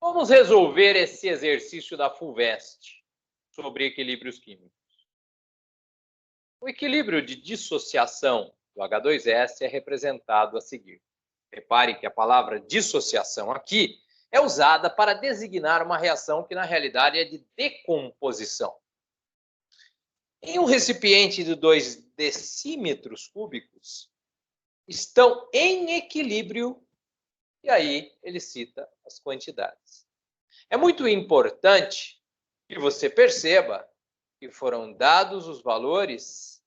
Vamos resolver esse exercício da FUVEST sobre equilíbrios químicos. O equilíbrio de dissociação do H2S é representado a seguir. Repare que a palavra dissociação aqui é usada para designar uma reação que na realidade é de decomposição. Em um recipiente de 2 decímetros cúbicos, estão em equilíbrio, e aí ele cita as quantidades. É muito importante que você perceba que foram dados os valores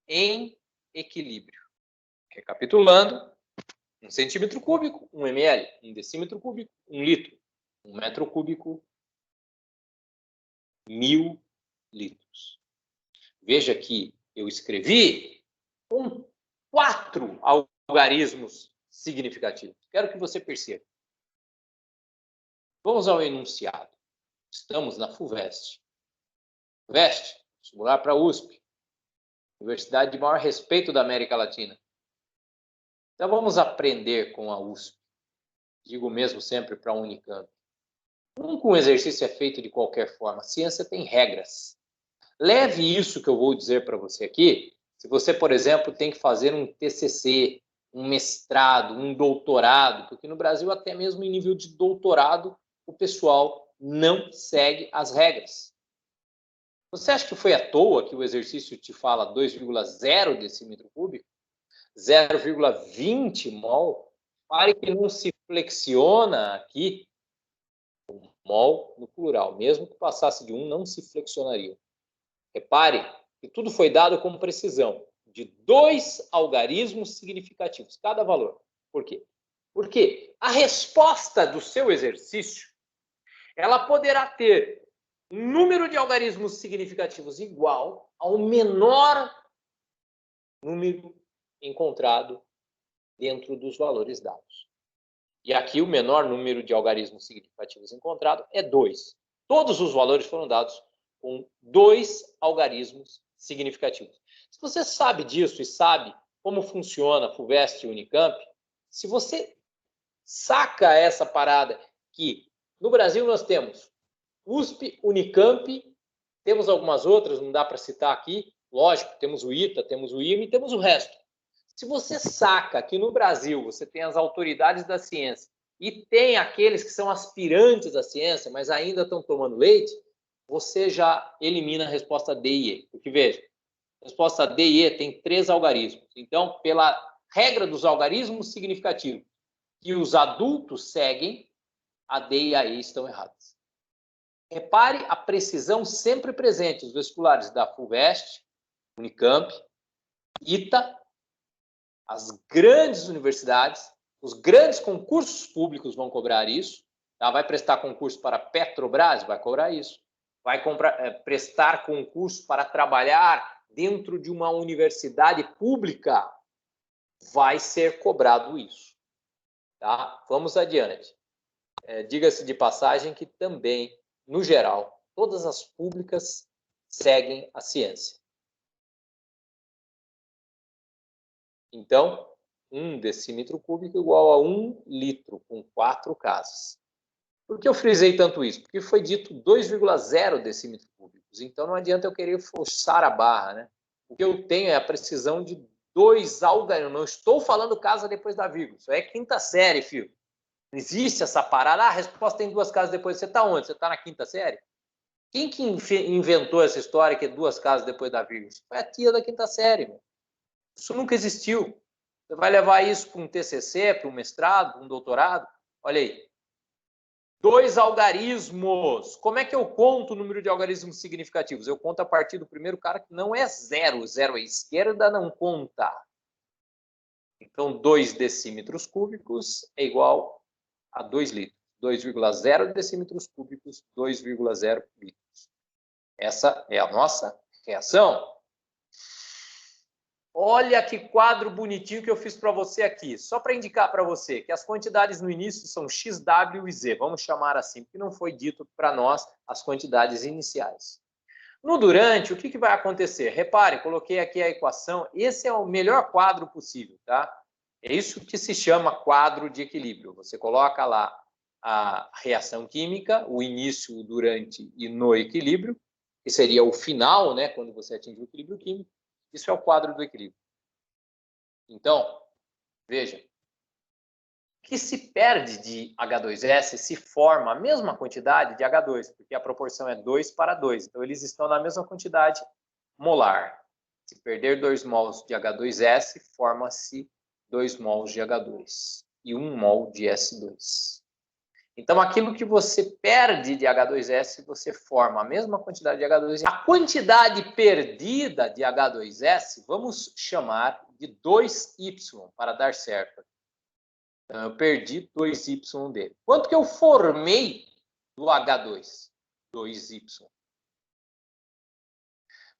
em equilíbrio. Recapitulando, 1 centímetro cúbico, 1 ml, 1 decímetro cúbico, 1 litro, 1 metro cúbico, 1000 litros. Veja que eu escrevi com 4 algarismos significativos. Quero que você perceba. Vamos ao enunciado. Estamos na FUVEST. FUVEST, vestibular para a USP, universidade de maior respeito da América Latina. Então vamos aprender com a USP. Digo mesmo sempre para a Unicamp. Nunca um exercício é feito de qualquer forma. A ciência tem regras. Leve isso que eu vou dizer para você aqui. Se você, por exemplo, tem que fazer um TCC, um mestrado, um doutorado, porque no Brasil, até mesmo em nível de doutorado, o pessoal não segue as regras. Você acha que foi à toa que o exercício te fala 2,0 decímetro cúbico? 0,20 mol? Pare que não se flexiona aqui o mol no plural. Mesmo que passasse de 1, não se flexionaria. Repare que tudo foi dado com precisão, de 2 algarismos significativos, cada valor. Por quê? Porque a resposta do seu exercício, ela poderá ter um número de algarismos significativos igual ao menor número encontrado dentro dos valores dados. E aqui o menor número de algarismos significativos encontrado é 2. Todos os valores foram dados com 2 algarismos significativos. Se você sabe disso e sabe como funciona a FUVEST e Unicamp, se você saca essa parada que no Brasil nós temos USP, Unicamp, temos algumas outras, não dá para citar aqui, lógico, temos o ITA, temos o IME e temos o resto. Se você saca que no Brasil você tem as autoridades da ciência e tem aqueles que são aspirantes à ciência, mas ainda estão tomando leite, você já elimina a resposta D e E. Porque, veja, a resposta D e E tem 3 algarismos. Então, pela regra dos algarismos significativos que os adultos seguem, a D e a E estão erradas. Repare a precisão sempre presente nos vestibulares da FUVEST, Unicamp, ITA, as grandes universidades, os grandes concursos públicos vão cobrar isso. Tá? Vai prestar concurso para a Petrobras, vai cobrar isso. Vai prestar concurso para trabalhar dentro de uma universidade pública, vai ser cobrado isso. Tá? Vamos adiante. Diga-se de passagem que também, no geral, todas as públicas seguem a ciência. Então, 1 decímetro cúbico igual a 1 litro, com 4 casos. Por que eu frisei tanto isso? Porque foi dito 2,0 decímetros cúbicos. Então, não adianta eu querer forçar a barra, né? O que eu tenho é a precisão de 2 algarismos. Não estou falando casa depois da vírgula. Isso é quinta série, filho. Não existe essa parada. Ah, a resposta tem 2 casas depois. Você está onde? Você está na quinta série? Quem que inventou essa história que é 2 casas depois da vírgula? Isso foi a tia da quinta série, meu. Isso nunca existiu. Você vai levar isso para um TCC, para um mestrado, para um doutorado? Olha aí. 2 algarismos. Como é que eu conto o número de algarismos significativos? Eu conto a partir do primeiro cara que não é 0. 0 à esquerda não conta. Então, 2 decímetros cúbicos é igual a 2 litros. 2,0 decímetros cúbicos, 2,0 litros. Essa é a nossa reação. Olha que quadro bonitinho que eu fiz para você aqui. Só para indicar para você que as quantidades no início são x, w e z. Vamos chamar assim, porque não foi dito para nós as quantidades iniciais. No durante, o que vai acontecer? Repare, coloquei aqui a equação. Esse é o melhor quadro possível, tá? É isso que se chama quadro de equilíbrio. Você coloca lá a reação química, o início, o durante e no equilíbrio, que seria o final, né, quando você atinge o equilíbrio químico. Isso é o quadro do equilíbrio. Então, veja, o que se perde de H2S se forma a mesma quantidade de H2, porque a proporção é 2 para 2. Então, eles estão na mesma quantidade molar. Se perder 2 mols de H2S, forma-se 2 mols de H2 e 1 mol de S2. Então, aquilo que você perde de H2S, você forma a mesma quantidade de H2S. A quantidade perdida de H2S, vamos chamar de 2Y, para dar certo. Então, eu perdi 2Y dele. Quanto que eu formei do H2? 2Y.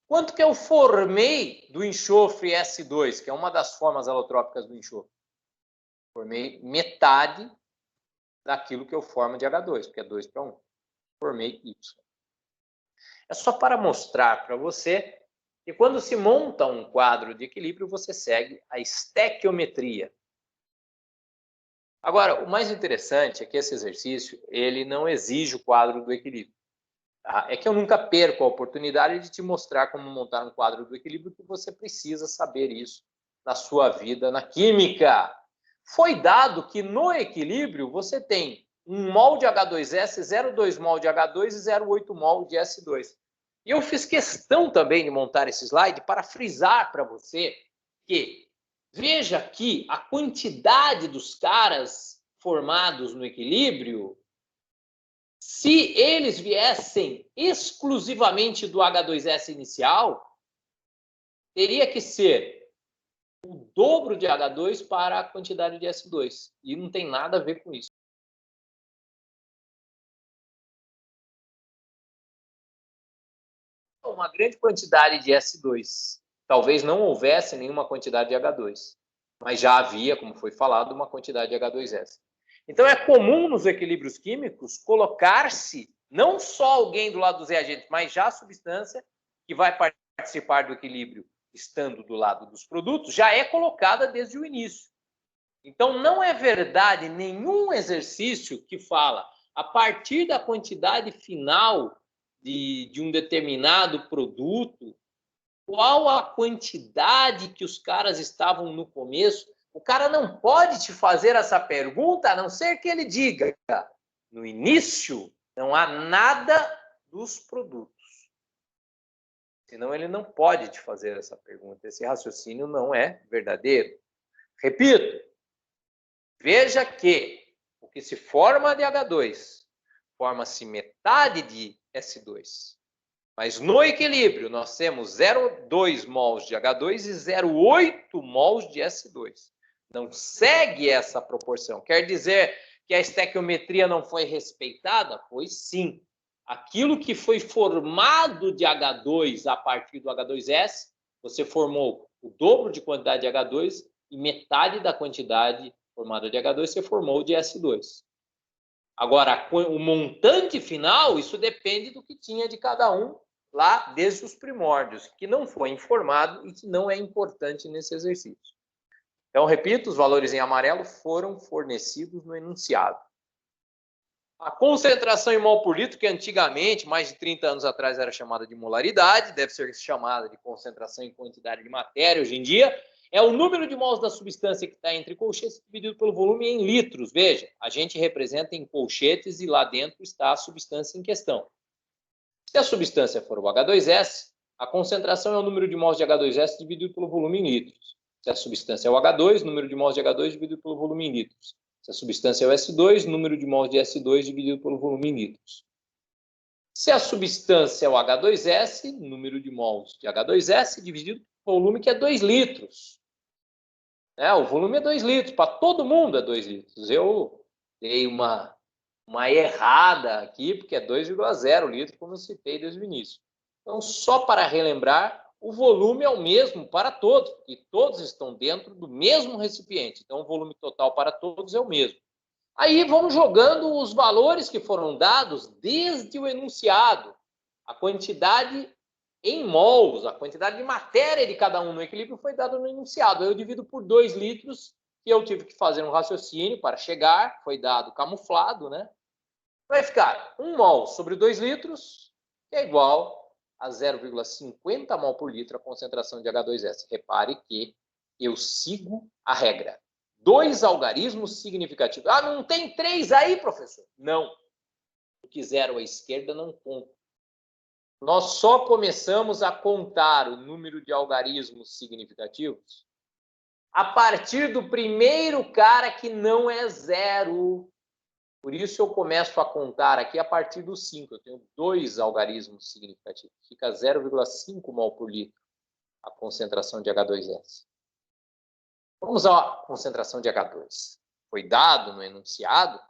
Quanto que eu formei do enxofre S2, que é uma das formas alotrópicas do enxofre? Formei metade daquilo que eu formo de H2, porque é 2 para 1. Formei Y. É só para mostrar para você que quando se monta um quadro de equilíbrio, você segue a estequiometria. Agora, o mais interessante é que esse exercício ele não exige o quadro do equilíbrio. Tá? É que eu nunca perco a oportunidade de te mostrar como montar um quadro do equilíbrio, que você precisa saber isso na sua vida na química. Foi dado que no equilíbrio você tem 1 mol de H2S, 0,2 mol de H2 e 0,8 mol de S2. E eu fiz questão também de montar esse slide para frisar para você que, veja aqui, a quantidade dos caras formados no equilíbrio, se eles viessem exclusivamente do H2S inicial, teria que ser o dobro de H2 para a quantidade de S2. E não tem nada a ver com isso. Uma grande quantidade de S2. Talvez não houvesse nenhuma quantidade de H2. Mas já havia, como foi falado, uma quantidade de H2S. Então é comum nos equilíbrios químicos colocar-se não só alguém do lado dos reagentes, mas já a substância que vai participar do equilíbrio estando do lado dos produtos, já é colocada desde o início. Então, não é verdade nenhum exercício que fala a partir da quantidade final de um determinado produto, qual a quantidade que os caras estavam no começo. O cara não pode te fazer essa pergunta, a não ser que ele diga, no início não há nada dos produtos. Senão ele não pode te fazer essa pergunta. Esse raciocínio não é verdadeiro. Repito, veja que o que se forma de H2 forma-se metade de S2. Mas no equilíbrio nós temos 0,2 mols de H2 e 0,8 mols de S2. Não segue essa proporção. Quer dizer que a estequiometria não foi respeitada? Pois sim. Aquilo que foi formado de H2 a partir do H2S, você formou o dobro de quantidade de H2 e metade da quantidade formada de H2 você formou de S2. Agora, o montante final, isso depende do que tinha de cada um lá desde os primórdios, que não foi informado e que não é importante nesse exercício. Então, repito, os valores em amarelo foram fornecidos no enunciado. A concentração em mol por litro, que antigamente, mais de 30 anos atrás, era chamada de molaridade, deve ser chamada de concentração em quantidade de matéria hoje em dia, é o número de mols da substância que está entre colchetes dividido pelo volume em litros. Veja, a gente representa em colchetes e lá dentro está a substância em questão. Se a substância for o H2S, a concentração é o número de mols de H2S dividido pelo volume em litros. Se a substância é o H2, número de mols de H2 dividido pelo volume em litros. Se a substância é o S2, número de mols de S2 dividido pelo volume em litros. Se a substância é o H2S, número de mols de H2S dividido pelo volume, que é 2 litros. O volume é 2 litros, para todo mundo é 2 litros. Eu dei uma errada aqui, porque é 2,0 litros, como eu citei desde o início. Então, só para relembrar, o volume é o mesmo para todos, porque todos estão dentro do mesmo recipiente. Então, o volume total para todos é o mesmo. Aí vamos jogando os valores que foram dados desde o enunciado. A quantidade em mols, a quantidade de matéria de cada um no equilíbrio foi dada no enunciado. Eu divido por 2 litros, que eu tive que fazer um raciocínio para chegar, foi dado camuflado, né? Vai ficar 1 mol sobre 2 litros, que é igual a 0,50 mol por litro a concentração de H2S. Repare que eu sigo a regra. 2 algarismos significativos. Ah, não tem 3 aí, professor? Não. Porque 0 à esquerda não conta. Nós só começamos a contar o número de algarismos significativos a partir do primeiro cara que não é 0. Por isso eu começo a contar aqui a partir do 5. Eu tenho 2 algarismos significativos. Fica 0,5 mol por litro a concentração de H2S. Vamos à concentração de H2. Foi dado no enunciado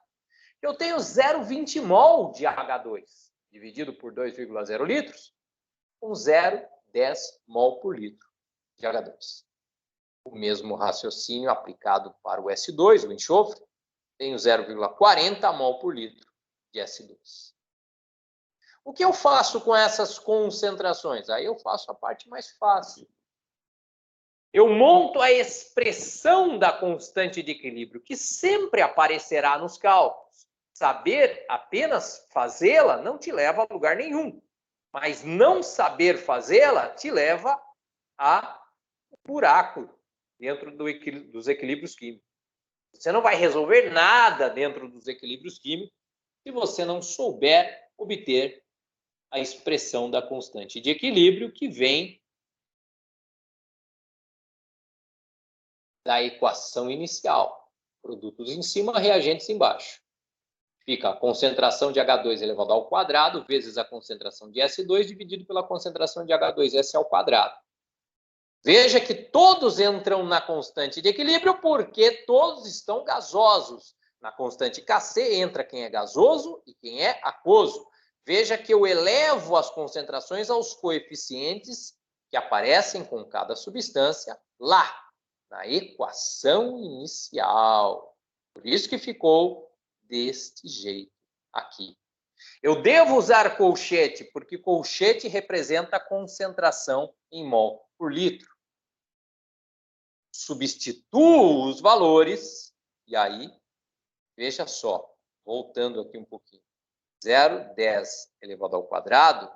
que eu tenho 0,20 mol de H2 dividido por 2,0 litros com 0,10 mol por litro de H2. O mesmo raciocínio aplicado para o S2, o enxofre, tenho 0,40 mol por litro de S2. O que eu faço com essas concentrações? Aí eu faço a parte mais fácil. Eu monto a expressão da constante de equilíbrio, que sempre aparecerá nos cálculos. Saber apenas fazê-la não te leva a lugar nenhum, mas não saber fazê-la te leva a um buraco dentro dos equilíbrios químicos. Você não vai resolver nada dentro dos equilíbrios químicos se você não souber obter a expressão da constante de equilíbrio que vem da equação inicial. Produtos em cima, reagentes embaixo. Fica a concentração de H2 elevado ao quadrado vezes a concentração de S2 dividido pela concentração de H2S ao quadrado. Veja que todos entram na constante de equilíbrio porque todos estão gasosos. Na constante Kc entra quem é gasoso e quem é aquoso. Veja que eu elevo as concentrações aos coeficientes que aparecem com cada substância lá, na equação inicial. Por isso que ficou deste jeito aqui. Eu devo usar colchete, porque colchete representa a concentração em mol por litro. Substituo os valores, e aí, veja só, voltando aqui um pouquinho. 0,10 elevado ao quadrado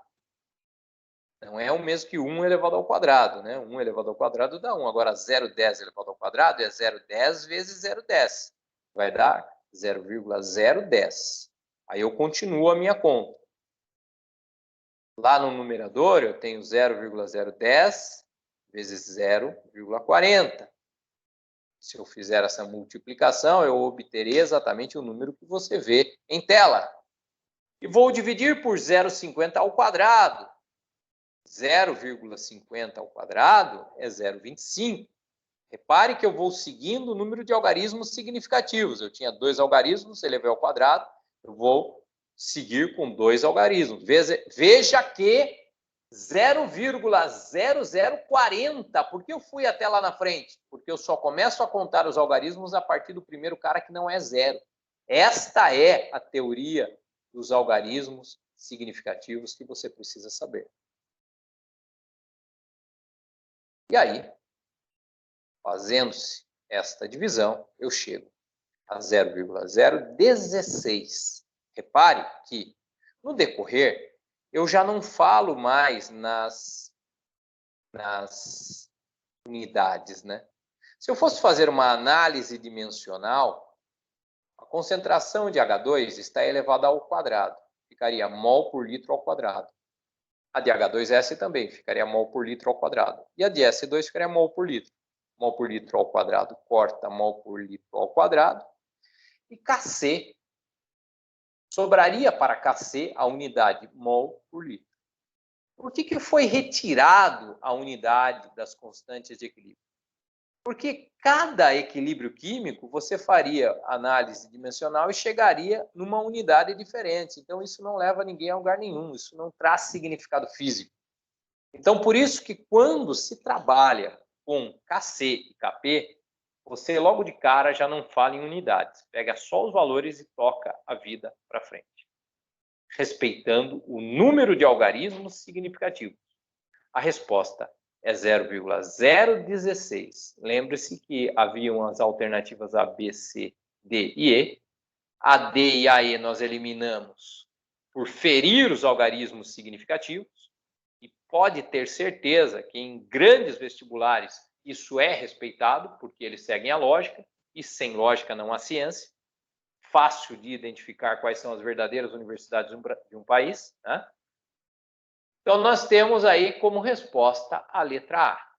não é o mesmo que 1 elevado ao quadrado, né? 1 elevado ao quadrado dá 1. Agora, 0,10 elevado ao quadrado é 0,10 vezes 0,10. Vai dar 0,010. Aí eu continuo a minha conta. Lá no numerador eu tenho 0,010 vezes 0,40. Se eu fizer essa multiplicação, eu obterei exatamente o número que você vê em tela. E vou dividir por 0,50 ao quadrado. 0,50 ao quadrado é 0,25. Repare que eu vou seguindo o número de algarismos significativos. Eu tinha 2 algarismos, elevei ao quadrado, eu vou seguir com 2 algarismos. Veja que 0,0040. Por que eu fui até lá na frente? Porque eu só começo a contar os algarismos a partir do primeiro cara que não é 0. Esta é a teoria dos algarismos significativos que você precisa saber. E aí, fazendo-se esta divisão, eu chego a 0,016. Repare que, no decorrer, eu já não falo mais nas unidades, né? Se eu fosse fazer uma análise dimensional, a concentração de H2 está elevada ao quadrado. Ficaria mol por litro ao quadrado. A de H2S também ficaria mol por litro ao quadrado. E a de S2 ficaria mol por litro. Mol por litro ao quadrado corta mol por litro ao quadrado. E Kc, sobraria para Kc a unidade mol por litro. Por que foi retirado a unidade das constantes de equilíbrio? Porque cada equilíbrio químico você faria análise dimensional e chegaria numa unidade diferente. Então, isso não leva ninguém a lugar nenhum, isso não traz significado físico. Então, por isso que quando se trabalha com Kc e Kp, você logo de cara já não fala em unidades. Pega só os valores e toca a vida para frente, respeitando o número de algarismos significativos. A resposta é 0,016. Lembre-se que haviam as alternativas A, B, C, D e E. A D e a E nós eliminamos por ferir os algarismos significativos. E pode ter certeza que em grandes vestibulares isso é respeitado, porque eles seguem a lógica, e sem lógica não há ciência. Fácil de identificar quais são as verdadeiras universidades de um país, né? Então, nós temos aí como resposta a letra A.